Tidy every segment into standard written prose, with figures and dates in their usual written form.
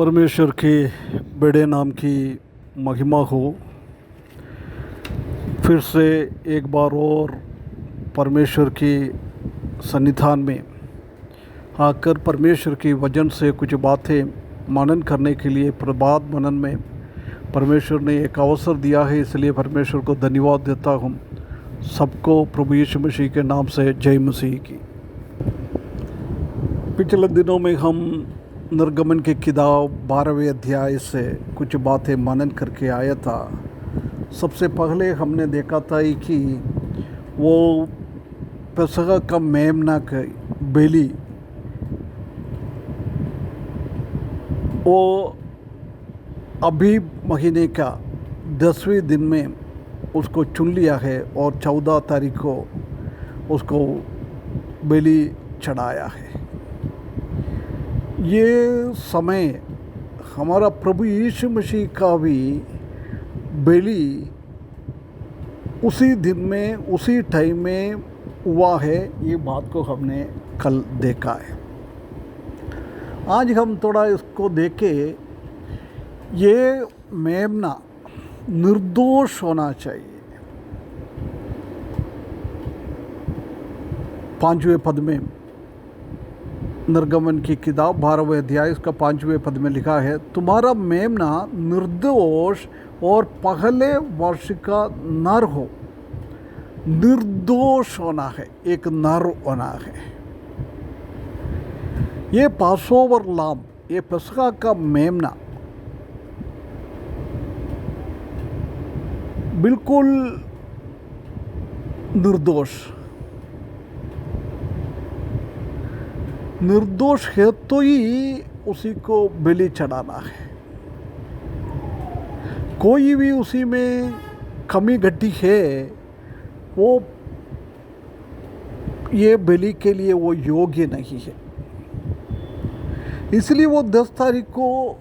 परमेश्वर के बड़े नाम की महिमा हो। फिर से एक बार और परमेश्वर के सन्निधान में आकर परमेश्वर के वचन से कुछ बातें मनन करने के लिए प्रभात मनन में परमेश्वर ने एक अवसर दिया है, इसलिए परमेश्वर को धन्यवाद देता हूँ। सबको प्रभु यीशु मसीह के नाम से जय मसीह की। पिछले दिनों में हम निर्गमन की किताब 12वें अध्याय से कुछ बातें मनन करके आया था। सबसे पहले हमने देखा था कि वो पेसह का मेमना का बलि वो अभी महीने का 10वें दिन में उसको चुन लिया है और 14 तारीख को उसको बलि चढ़ाया है। ये समय हमारा प्रभु यीशु मसीह का भी बलि उसी दिन में उसी टाइम में हुआ है। ये बात को हमने कल देखा है। आज हम थोड़ा इसको देखें। ये मेमना निर्दोष होना चाहिए। 5वें पद में निर्गमन की किताब 12वें अध्याय इसका 5वें पद में लिखा है, तुम्हारा मेमना निर्दोष और पहले वर्ष का नर हो। निर्दोष होना है, एक नर होना है। ये पासओवर लाम, ये पेसह का मेमना बिल्कुल निर्दोष है तो ही उसी को बलि चढ़ाना है। कोई भी उसी में कमी घटी है वो ये बलि के लिए वो योग्य नहीं है। इसलिए वो 10 तारीख को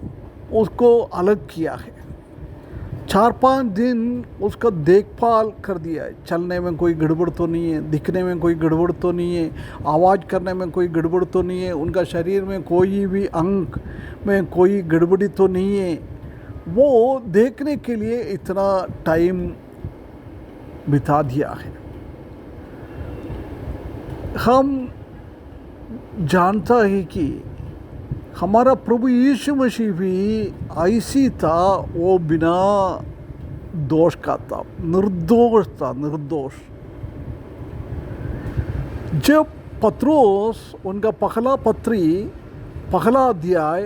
उसको अलग किया है। 4-5 दिन उसका देखभाल कर दिया है। चलने में कोई गड़बड़ तो नहीं है, दिखने में कोई गड़बड़ तो नहीं है, आवाज़ करने में कोई गड़बड़ तो नहीं है, उनका शरीर में कोई भी अंग में कोई गड़बड़ी तो नहीं है। वो देखने के लिए इतना टाइम बिता दिया है। हम जानता है कि हमारा प्रभु यीशु मसीह भी ऐसी था, वो बिना दोष का था, निर्दोष था, निर्दोष। जब पत्रोस उनका पहला अध्याय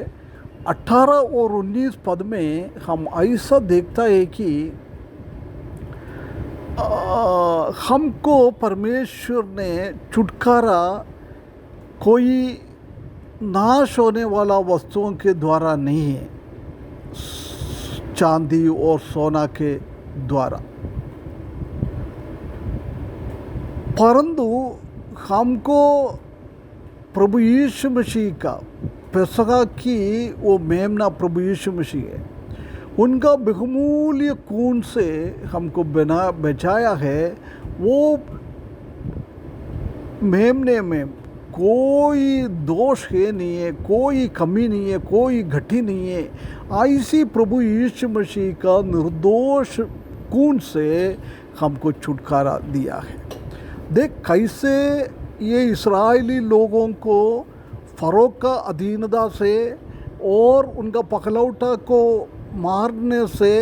18 और 19 पद में हम ऐसा देखता है कि हमको परमेश्वर ने छुटकारा कोई नाश होने वाला वस्तुओं के द्वारा नहीं है, चांदी और सोना के द्वारा, परंतु हमको प्रभु यीशु मसीह का पेसह की वो मेमना प्रभु यीशु मसीह है, उनका बहुमूल्य खून से हमको बचाया है। वो मेमने में कोई दोष है नहीं है, कोई कमी नहीं है, कोई घटी नहीं है। ऐसी प्रभु यीशु मसीह का निर्दोष खून से हमको छुटकारा दिया है। देख कैसे ये इस्राएली लोगों को फरो का अधीनता से और उनका पकलौटा को मारने से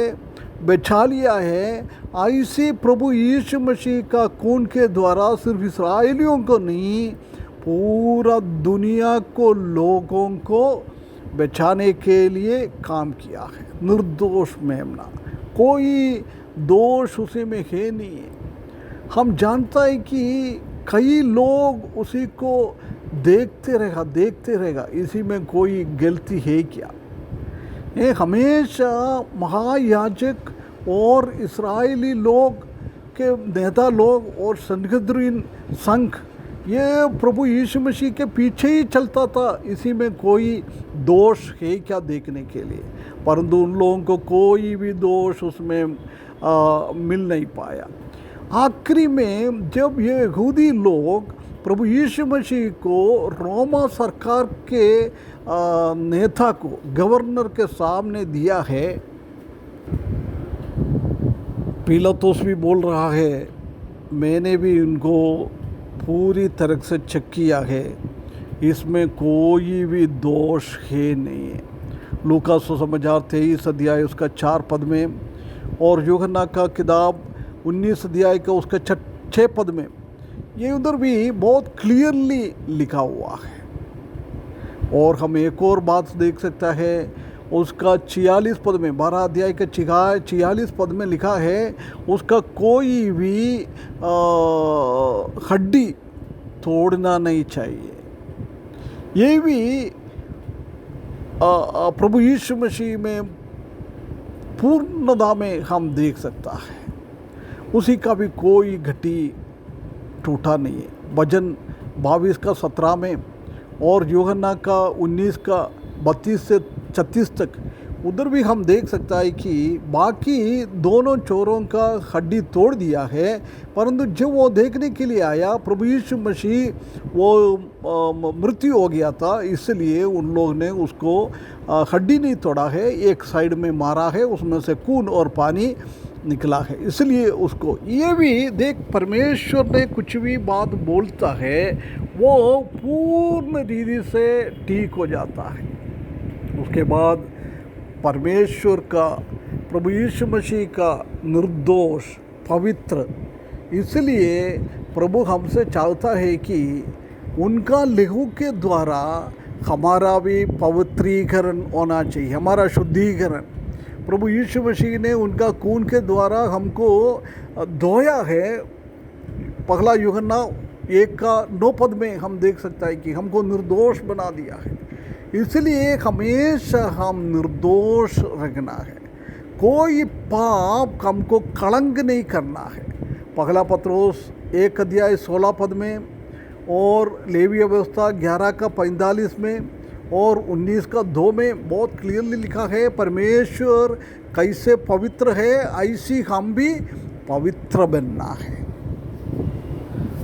बचा लिया है। ऐसे प्रभु यीशु मसीह का खून के द्वारा सिर्फ इस्राएलियों को नहीं, पूरा दुनिया को, लोगों को बचाने के लिए काम किया है। निर्दोष मेमना, कोई दोष उसी में है नहीं है। हम जानता है कि कई लोग उसी को देखते रहेगा, इसी में कोई गलती है क्या। ये हमेशा महायाजक और इस्राएली लोग के नेता लोग और संगद्रीन संघ ये प्रभु यीशु मसीह के पीछे ही चलता था, इसी में कोई दोष है क्या देखने के लिए, परंतु उन लोगों को कोई भी दोष उसमें मिल नहीं पाया। आखिरी में जब ये यहूदी लोग प्रभु यीशु मसीह को रोमा सरकार के नेता को, गवर्नर के सामने दिया है। पिलातुस भी बोल रहा है, मैंने भी उनको पूरी तरह से चेक किया है, इसमें कोई भी दोष है नहीं है। लूका सुसमाचार 23 अध्याय उसका 4 पद में, और यूहन्ना का किताब 19 अध्याय का उसका 6 पद में ये उधर भी बहुत क्लियरली लिखा हुआ है। और हम एक और बात देख सकता है, उसका 46 पद में, 12 अध्याय का 46 पद में लिखा है, उसका कोई भी हड्डी तोड़ना नहीं चाहिए। ये भी प्रभु यीशु मसीह में पूर्णता में हम देख सकता है, उसी का भी कोई घटी टूटा नहीं है। वचन 22 का 17 में और यूहन्ना का 19 का 32 से 36 तक उधर भी हम देख सकता है कि बाकी दोनों चोरों का हड्डी तोड़ दिया है, परंतु जब वो देखने के लिए आया प्रभु यीशु मसीह वो मृत्यु हो गया था, इसलिए उन लोग ने उसको हड्डी नहीं तोड़ा है, एक साइड में मारा है, उसमें से खून और पानी निकला है। इसलिए उसको ये भी देख, परमेश्वर ने कुछ भी बात बोलता है वो पूर्ण रीति से ठीक हो जाता है। उसके बाद परमेश्वर का, प्रभु यीशु मसीह का निर्दोष पवित्र, इसलिए प्रभु हमसे चाहता है कि उनका लहू के द्वारा हमारा भी पवित्रीकरण होना चाहिए, हमारा शुद्धिकरण। प्रभु यीशु मसीह ने उनका खून के द्वारा हमको धोया है। पहला यूहन्ना 1 का 9 पद में हम देख सकता है कि हमको निर्दोष बना दिया है। इसलिए हमेशा हम निर्दोष रखना है, कोई पाप हमको कलंक नहीं करना है। पहला पत्रोस 1 अध्याय 16 पद में और लेवी व्यवस्था 11 का 45 में और 19 का 2 में बहुत क्लियरली लिखा है, परमेश्वर कैसे पवित्र है ऐसी हम भी पवित्र बनना है।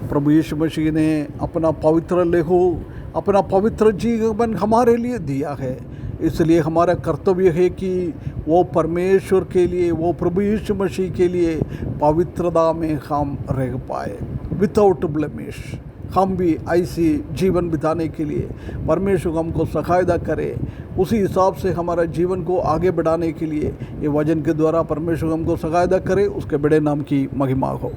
प्रभु यीशु मसीह ने अपना पवित्र लहू, अपना पवित्र जीवन हमारे लिए दिया है, इसलिए हमारा कर्तव्य है कि वो परमेश्वर के लिए, वो प्रभु यीशु मसीह के लिए पवित्रता में हम रह पाए, विदाउट ब्लेमिश। हम भी ऐसी जीवन बिताने के लिए परमेश्वर हमको सहायता करे, उसी हिसाब से हमारा जीवन को आगे बढ़ाने के लिए ये वचन के द्वारा परमेश्वर हमको सहायता करे, उसके बड़े नाम की महिमा हो।